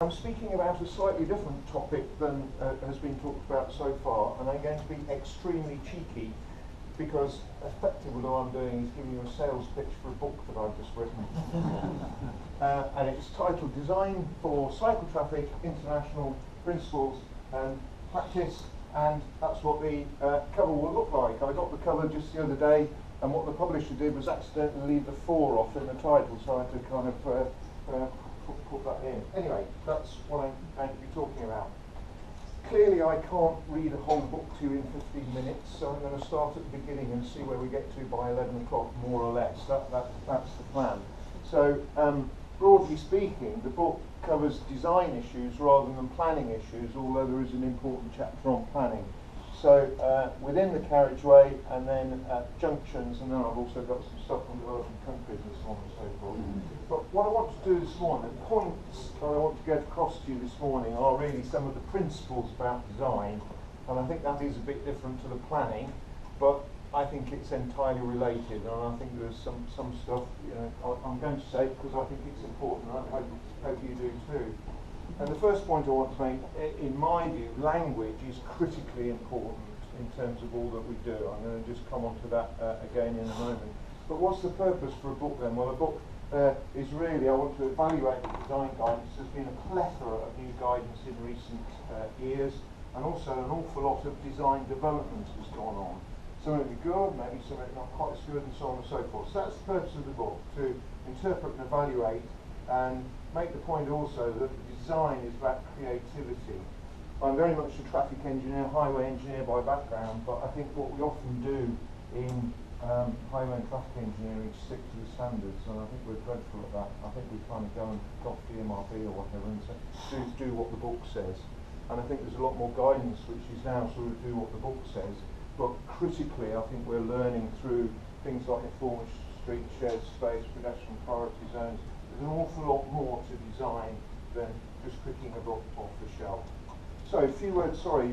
I'm speaking about a slightly different topic than has been talked about so far, and I'm going to be extremely cheeky because effectively all I'm doing is giving you a sales pitch for a book that I've just written. And it's titled Design for Cycle Traffic, International Principles and Practice, and that's what the cover will look like. I got the cover just the other day, and what the publisher did was accidentally leave the 4 off in the title, so I had to kind of put that in. Anyway, that's what I'm going to be talking about. Clearly I can't read a whole book to you in 15 minutes, so I'm going to start at the beginning and see where we get to by 11 o'clock, more or less. That's the plan. So, broadly speaking, the book covers design issues rather than planning issues, although there is an important chapter on planning. So, within the carriageway, and then at junctions, and then I've also got some stuff on developing countries and so on and so forth. But what I want to do this morning, the points that I want to get across to you this morning are really some of the principles about design, and I think that is a bit different to the planning, but I think it's entirely related, and I think there's some stuff, you know, I'm going to say because I think it's important, and I hope you do too. And the first point I want to make, in my view, language is critically important in terms of all that we do. I'm going to just come on to that again in a moment. But what's the purpose for a book then? Well, a book is really, I want to evaluate the design guidance. There's been a plethora of new guidance in recent years, and also an awful lot of design development has gone on. Some of it good, maybe some of it not quite as good, and so on and so forth. So that's the purpose of the book, to interpret and evaluate, and make the point also that design is about creativity. I'm very much a traffic engineer, highway engineer by background, but I think what we often do in highway and traffic engineering is stick to the standards, and I think we're dreadful at that. I think we kind of go and copy the MRB or whatever and say, do what the book says. And I think there's a lot more guidance which is now sort of do what the book says, but critically I think we're learning through things like informed street, shared space, pedestrian priority zones. There's an awful lot more to design than just picking a book off the shelf. So a few words, sorry,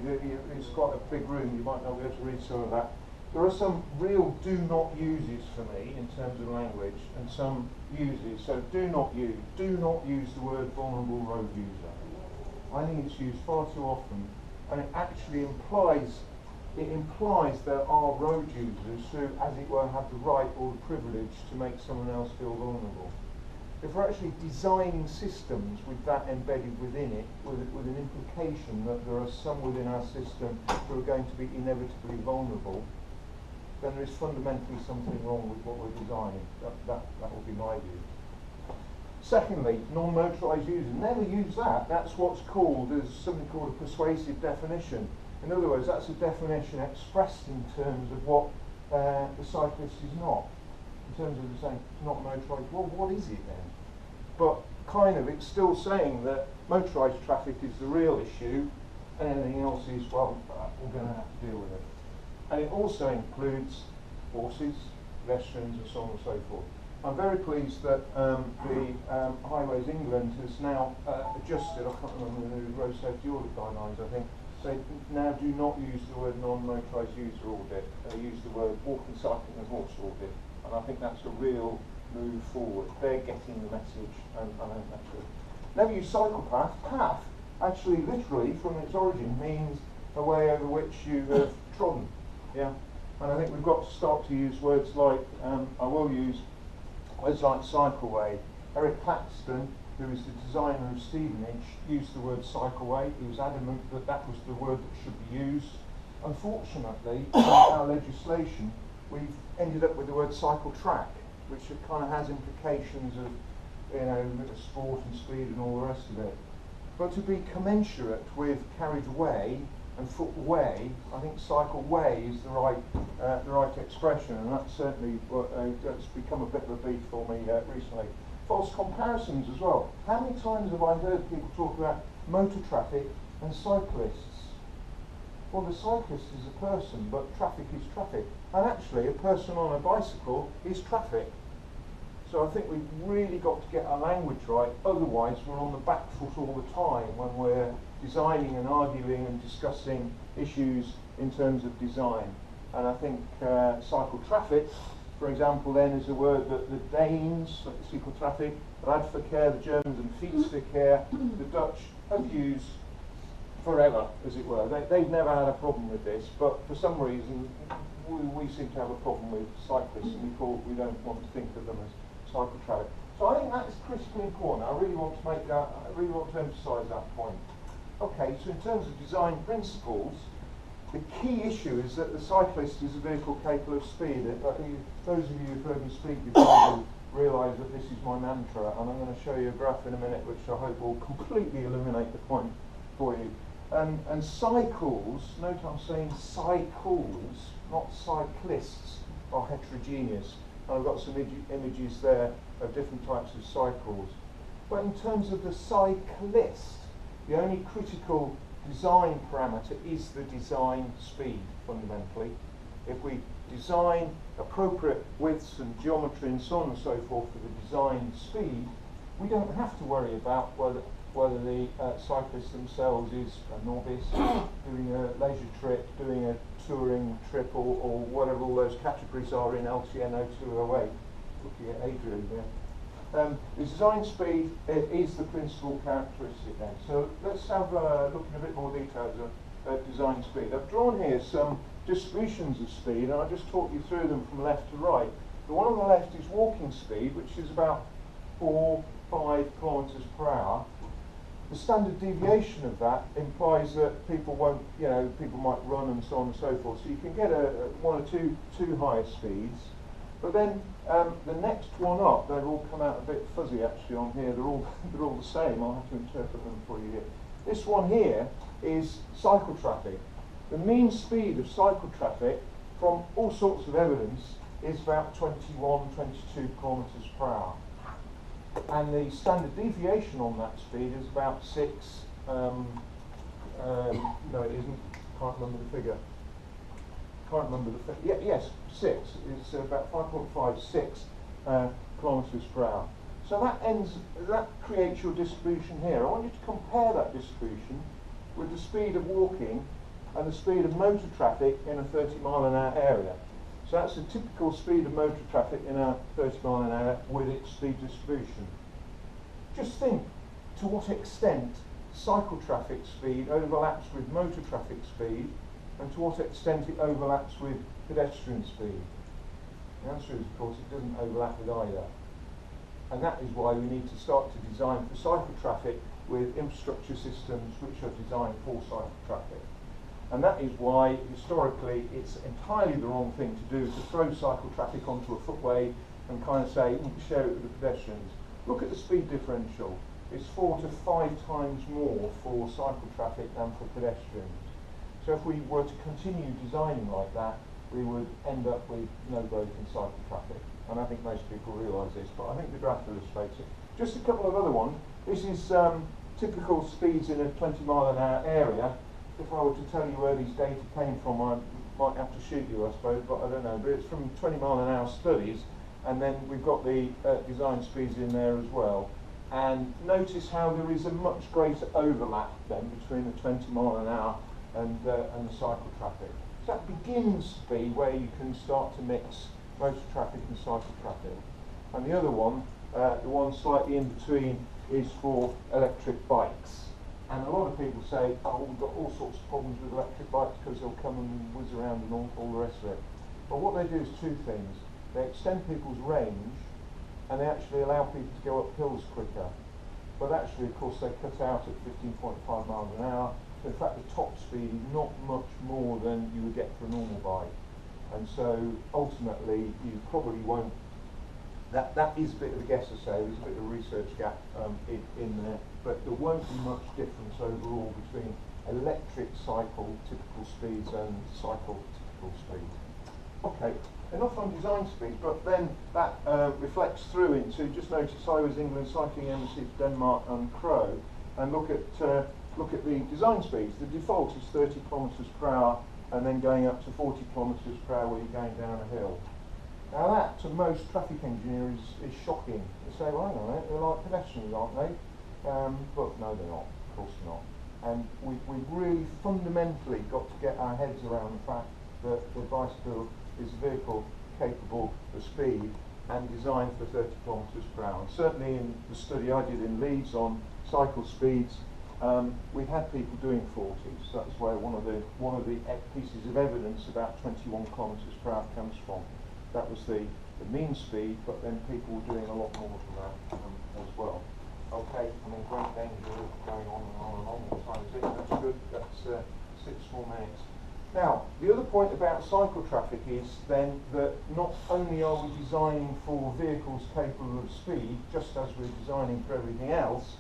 it's quite a big room, you might not be able to read some of that. There are some real do not uses for me in terms of language, and some uses. So do not use the word vulnerable road user. I think it's used far too often, and it actually implies there are road users who, as it were, have the right or the privilege to make someone else feel vulnerable. If we're actually designing systems with that embedded within it, with an implication that there are some within our system who are going to be inevitably vulnerable, then there is fundamentally something wrong with what we're designing. That would be my view. Secondly, non-motorised user. Never use that. That's what's called, there's something called a persuasive definition. In other words, that's a definition expressed in terms of what the cyclist is not. In terms of saying not motorised, well, what is it then? But kind of, it's still saying that motorised traffic is the real issue, and anything else is, well, we're going to have to deal with it. And it also includes horses, pedestrians, and so on and so forth. I'm very pleased that the Highways England has now adjusted, I can't remember the new road safety audit guidelines, I think. They now do not use the word non-motorised user audit. They use the word walking, cycling and horse audit. And I think that's a real move forward. They're getting the message, and I think that's good. Never use cycle path. Path, actually, literally, from its origin, means a way over which you have trodden. Yeah, and I think we've got to start to use words like, I will use words like cycleway. Eric Claxton, who is the designer of Stevenage, used the word cycleway. He was adamant that that was the word that should be used. Unfortunately, in our legislation, we've ended up with the word cycle track, which kind of has implications of, you know, sport and speed and all the rest of it. But to be commensurate with carriageway and footway, I think cycleway is the right expression, and that's certainly that's become a bit of a beat for me recently. False comparisons as well. How many times have I heard people talk about motor traffic and cyclists? Well, the cyclist is a person, but traffic is traffic. And actually, a person on a bicycle is traffic. So I think we've really got to get our language right, otherwise we're on the back foot all the time when we're designing and arguing and discussing issues in terms of design. And I think cycle traffic For example, then is a word that the Danes, like the Cykeltraffic, Radverkehr, the Germans, and Fietsverkehr, the Dutch have used forever, as it were. They've never had a problem with this, but for some reason we seem to have a problem with cyclists, and we don't want to think of them as cycle traffic. So I think that is critically important. I really want to make that. I really want to emphasise that point. Okay, so in terms of design principles, the key issue is that the cyclist is a vehicle capable of speed. Those of you who've heard me speak before will realise that this is my mantra, and I'm going to show you a graph in a minute which I hope will completely illuminate the point for you. And cycles, note I'm saying cycles, not cyclists, are heterogeneous. And I've got some images there of different types of cycles. But in terms of the cyclist, the only critical design parameter is the design speed, fundamentally. If we design appropriate widths and geometry and so on and so forth for the design speed, we don't have to worry about whether the cyclist themselves is a novice, doing a leisure trip, doing a touring trip, or whatever all those categories are in LTN 0208. Looking at Adrian there. The design speed is the principal characteristic then. So let's have a look in a bit more detail at design speed. I've drawn here some distributions of speed, and I'll just talk you through them from left to right. The one on the left is walking speed, which is about 4-5 kilometres per hour. The standard deviation of that implies that people won't, people might run and so on and so forth. So you can get one or two higher speeds. But then the next one up, they've all come out a bit fuzzy actually on here. They're all the same. I'll have to interpret them for you here. This one here is cycle traffic. The mean speed of cycle traffic, from all sorts of evidence, is about 21, 22 kilometres per hour. And the standard deviation on that speed is about 6. No, it isn't. Can't remember the figure. Can't remember the figure. Yes, 6. It's about 5.5, 6 kilometres per hour. So that creates your distribution here. I want you to compare that distribution with the speed of walking and the speed of motor traffic in a 30-mile-an-hour area. So that's the typical speed of motor traffic in a 30-mile-an-hour with its speed distribution. Just think to what extent cycle traffic speed overlaps with motor traffic speed, and to what extent it overlaps with pedestrian speed. The answer is, of course, it doesn't overlap with either. And that is why we need to start to design for cycle traffic with infrastructure systems which are designed for cycle traffic. And that is why, historically, it's entirely the wrong thing to do to throw cycle traffic onto a footway and kind of say, share it with the pedestrians. Look at the speed differential. It's 4 to 5 times more for cycle traffic than for pedestrians. So if we were to continue designing like that, we would end up with no growth in cycle traffic. And I think most people realise this, but I think the graph illustrates it. Just a couple of other ones. This is typical speeds in a 20-mile-an-hour area. If I were to tell you where these data came from, I might have to shoot you, I suppose, but I don't know. But it's from 20-mile-an-hour studies, and then we've got the design speeds in there as well. And notice how there is a much greater overlap then between the 20-mile-an-hour and the cycle traffic. So that begins to be where you can start to mix motor traffic and cycle traffic. And the other one, the one slightly in between, is for electric bikes. And a lot of people say, oh, we've got all sorts of problems with electric bikes because they'll come and whiz around and all the rest of it. But what they do is two things. They extend people's range, and they actually allow people to go up hills quicker. But actually, of course, they cut out at 15.5 miles an hour. So in fact, the top speed is not much more than you would get for a normal bike. And so, ultimately, you probably won't. That is a bit of a guess to say. There's a bit of a research gap in there. But there won't be much difference overall between electric cycle typical speeds and cycle typical speed. Okay, enough on design speed, but then that reflects through into, just notice I was England Cycling Embassy to Denmark and Crow, and look at the design speeds. The default is 30 kilometres per hour, and then going up to 40 kilometres per hour when you're going down a hill. Now that, to most traffic engineers, is shocking. They say, well, hang on a minute, they're like pedestrians, aren't they? But no, they're not. Of course not. And we've really fundamentally got to get our heads around the fact that the bicycle is a vehicle capable of speed and designed for 30 kilometres per hour. And certainly in the study I did in Leeds on cycle speeds, we had people doing 40s. So that's where one of the pieces of evidence about 21 kilometres per hour comes from. That was the mean speed, but then people were doing a lot more than that as well. Okay, I mean, great danger going on and on and on. What time is it? That's good. That's 6 more minutes. Now, the other point about cycle traffic is then that not only are we designing for vehicles capable of speed, just as we're designing for everything else,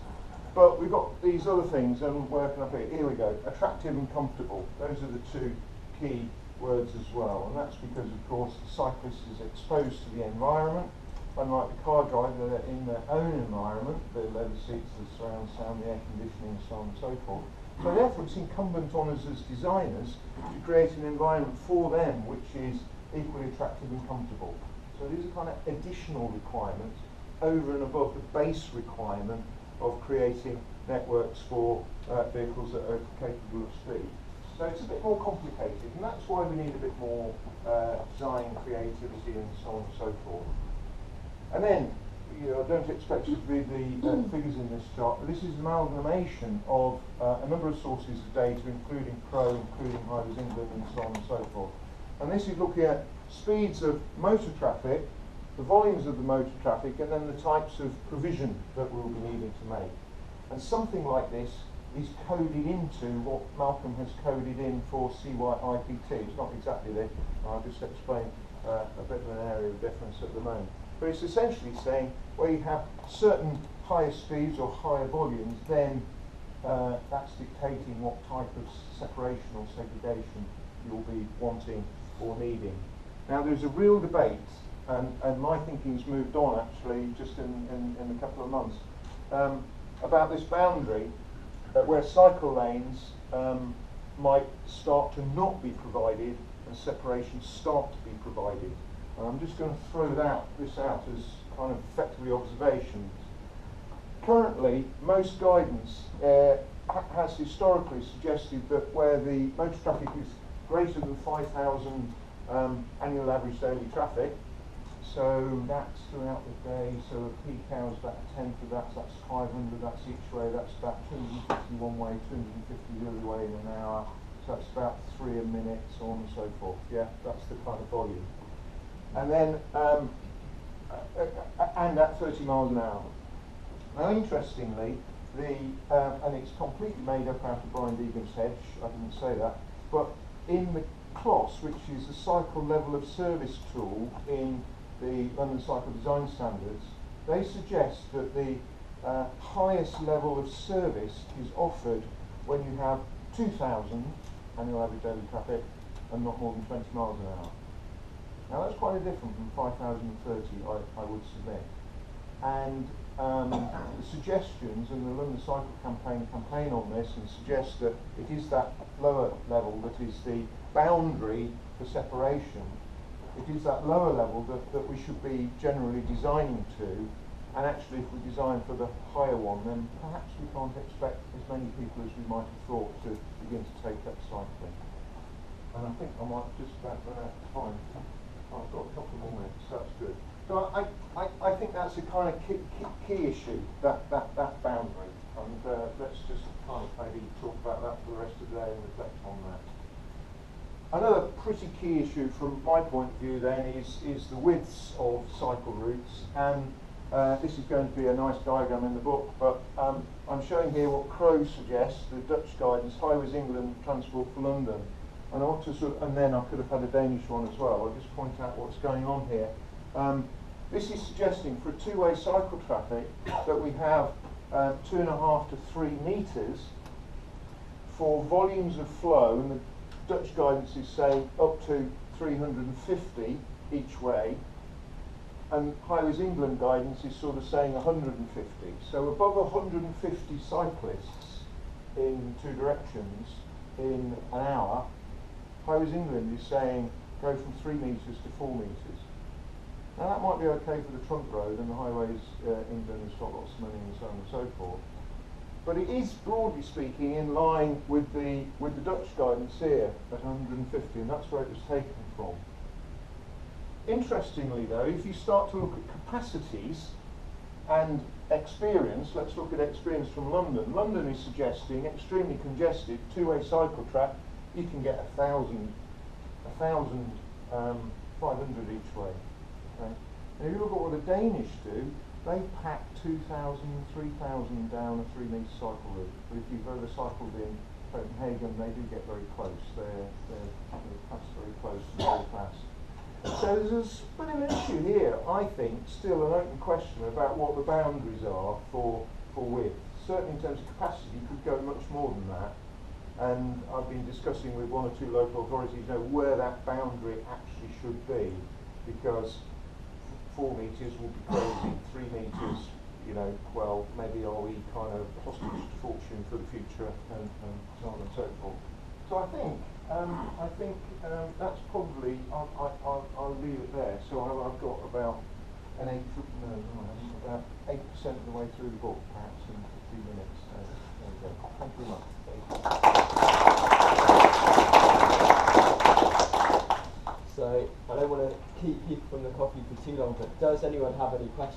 but we've got these other things, and we're working up here. Here we go. Attractive and comfortable. Those are the two key words as well, and that's because, of course, the cyclist is exposed to the environment. Unlike the car driver, they're in their own environment, the leather seats, the surround sound, the air conditioning, and so on and so forth. So therefore it's incumbent on us as designers to create an environment for them which is equally attractive and comfortable. So these are kind of additional requirements over and above the base requirement of creating networks for vehicles that are capable of speed. So it's a bit more complicated, and that's why we need a bit more design creativity and so on and so forth. And then, I don't expect you to read the figures in this chart, but this is an amalgamation of a number of sources of data, including Pro, including Highways England, and so on and so forth. And this is looking at speeds of motor traffic, the volumes of the motor traffic, and then the types of provision that we'll be needing to make. And something like this is coded into what Malcolm has coded in for CYIPT. It's not exactly this. I'll just explain a bit of an area of difference at the moment. But it's essentially saying where you have certain higher speeds or higher volumes, then that's dictating what type of separation or segregation you'll be wanting or needing. Now there's a real debate, and my thinking's moved on actually just in a couple of months, about this boundary where cycle lanes might start to not be provided and separations start to be provided. And I'm just going to throw this out as kind of effectively observations. Currently, most guidance has historically suggested that where the motor traffic is greater than 5,000 annual average daily traffic, so that's throughout the day, so a peak hour is about a tenth of that, so that's 500, that's each way, that's about 250 one way, 250 the other way in an hour, so that's about 3 a minute, so on and so forth. Yeah, that's the kind of volume. And then, and at 30 miles an hour. Now, interestingly, and it's completely made up out of Brian Deegan's head, I didn't say that, but in the CLOS, which is the cycle level of service tool in the London Cycle Design Standards, they suggest that the highest level of service is offered when you have 2,000 annual average daily traffic and not more than 20 miles an hour. Now that's quite different from 5,030, I would submit. And the suggestions, and the London Cycle campaign on this, and suggest that it is that lower level that is the boundary for separation. It is that lower level that we should be generally designing to, and actually if we design for the higher one, then perhaps we can't expect as many people as we might have thought to begin to take up cycling. And I think I might just about run out of time. I've got a couple more minutes, so that's good. So I think that's a kind of key issue, that boundary. And let's just kind of maybe talk about that for the rest of the day and reflect on that. Another pretty key issue from my point of view then is the widths of cycle routes. And this is going to be a nice diagram in the book, but I'm showing here what Crow suggests, the Dutch guidance, Highways England, Transport for London. And I want to and then I could have had a Danish one as well. I'll just point out what's going on here. This is suggesting for a two-way cycle traffic that we have 2.5 to 3 metres for volumes of flow, and the Dutch guidance is saying up to 350 each way, and Highways England guidance is sort of saying 150. So above 150 cyclists in 2 directions in an hour, Highways England is saying go from 3 metres to 4 metres. Now that might be okay for the trunk road, and the Highways England has got lots of money and so on and so forth. But it is, broadly speaking, in line with the Dutch guidance here at 150, and that's where it was taken from. Interestingly though, if you start to look at capacities and experience, let's look at experience from London. London is suggesting extremely congested, two-way cycle track, you can get 1,500 each way. Okay? And if you look at what the Danish do, they pack 2,000, 3,000 down a 3-metre cycle route. But if you've ever cycled in Copenhagen, they do get very close. They're passed very close and very fast. So there's a bit of an issue here, I think, still an open question about what the boundaries are for width. Certainly in terms of capacity, you could go much more than that. And I've been discussing with 1 or 2 local authorities, where that boundary actually should be, because 4 metres would be crazy, 3 metres, well, maybe are we kind of hostage to fortune for the future, and so on and so forth. So I think that's probably, I'll leave it there. So I've got about about 8% of the way through the book, perhaps in 15 minutes. So there we go. Thank you very much. So I don't want to keep people from the coffee for too long, but does anyone have any questions?